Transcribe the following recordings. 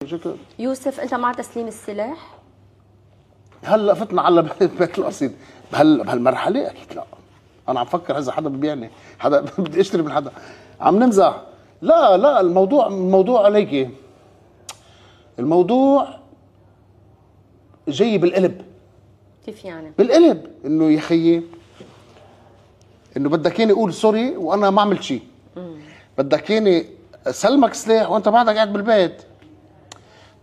شكرا. يوسف، انت مع تسليم السلاح؟ هلا فتنا على بيت القصيد بهالمرحله اكيد لا. انا عم فكر اذا حدا ببيعني، حدا بدي اشتري من حدا، عم نمزح. لا الموضوع عليكي، الموضوع جاي بالقلب. كيف يعني؟ بالقلب، انه يا خيي انه بدك اياني اقول سوري وانا ما عملت شيء، بدك اياني سلمك سلاح وانت بعدك قاعد بالبيت.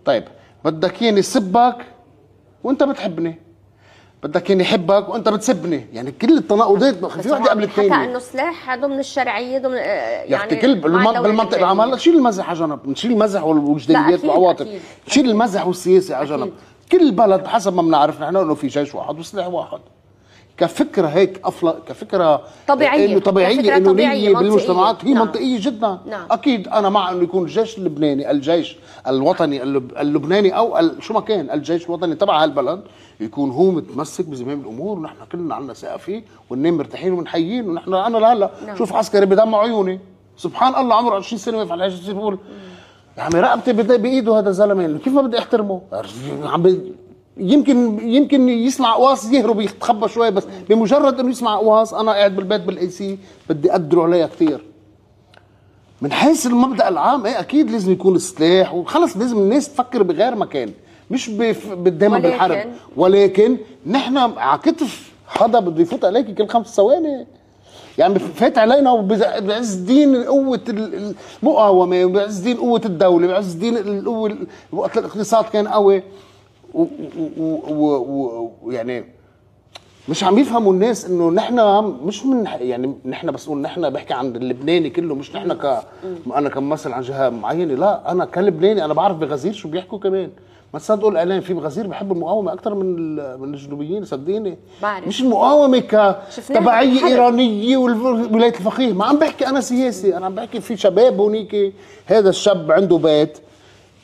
طيب بدك اياني سبك وانت بتحبني، بدك اياني حبك وانت بتسبني، يعني كل التناقضات في وحده قبل الثانيه. حكى انه سلاح ضمن الشرعيه، ضمن يعني كل بالمنطق العام. نشيل المزح على جنب، نشيل المزح والجدليات والعواطف، نشيل المزح والسياسه على جنب. كل بلد حسب ما بنعرف نحن انه في جيش واحد وسلاح واحد. كفكره هيك كفكره طبيعيه، انه طبيعيه قانونيه بالمجتمعات هي نعم. منطقيه جدا. نعم. اكيد انا مع انه يكون الجيش اللبناني، الجيش الوطني اللبناني او شو ما كان الجيش الوطني تبع هالبلد يكون هو متمسك بزمام الامور، ونحن كلنا عندنا ثقه فيه وننام مرتاحين ومنحيين. ونحن انا لهلا نعم. شوف عسكري بدمع عيوني سبحان الله عمره 20 سنه يفعل هيك، بقول يا عمي رقبتي بايده هذا الزلمه، كيف ما بدي احترمه؟ يمكن يسمع قواص يهرب يتخبى شوي، بس بمجرد انه يسمع قواص انا قاعد بالبيت بالاي سي بدي اقدره عليها كثير. من حيث المبدا العام ايه اكيد لازم يكون السلاح وخلص، لازم الناس تفكر بغير مكان، مش دائما بالحرب. ولكن نحن على كتف حدا بده يفوت عليك كل 5 ثواني، يعني فات علينا وبعز دين قوه المقاومه، وبعز دين قوه الدوله، وبعز دين القوه وقت الاقتصاد كان قوي، ويعني مش عم يفهموا الناس انه نحن مش من يعني نحن بس نقول نحن بحكي عن اللبناني كله، مش نحن انا كممثل عن جهه معينه، لا انا كلبناني انا بعرف بغزير شو بيحكوا كمان. ما تصدقوا الاعلام في بغزير بحب المقاومه اكثر من الجنوبيين، صدقيني. بعرف. مش المقاومه كتبعيه ايرانيه ولايه الفقيه، ما عم بحكي انا سياسي، انا عم بحكي في شباب هونيك. هذا الشاب عنده بيت،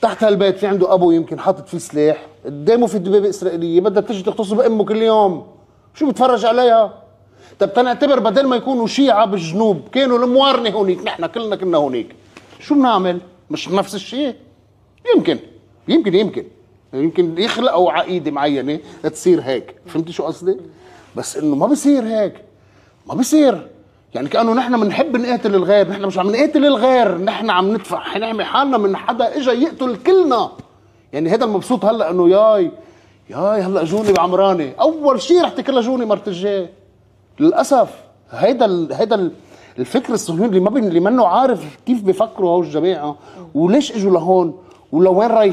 تحت هالبيت في عنده ابو يمكن حاطط فيه سلاح، قدامه في دبابه اسرائيليه بدها تجي تغتصب امه كل يوم، شو بتفرج عليها؟ طب تنعتبر بدل ما يكونوا شيعة بالجنوب كانوا الموارنه هونيك، نحن كلنا كنا هونيك، شو بنعمل؟ مش نفس الشيء؟ يمكن يخلقوا عقيده معينه تصير هيك، فهمتي شو قصدي؟ بس انه ما بصير هيك، ما بصير. يعني كانه نحن بنحب نقاتل الغير، نحن مش عم نقاتل الغير، نحن عم ندفع نحمي حالنا من حدا اجى يقتل كلنا. يعني هذا المبسوط هلا انه ياي هلا اجوني بعمراني، اول شيء رح تكلها جوني مرت الجاي. للاسف هيدا الفكر الصهيوني اللي منه عارف كيف بيفكروا هول الجماعه، وليش اجوا لهون ولوين رايحين.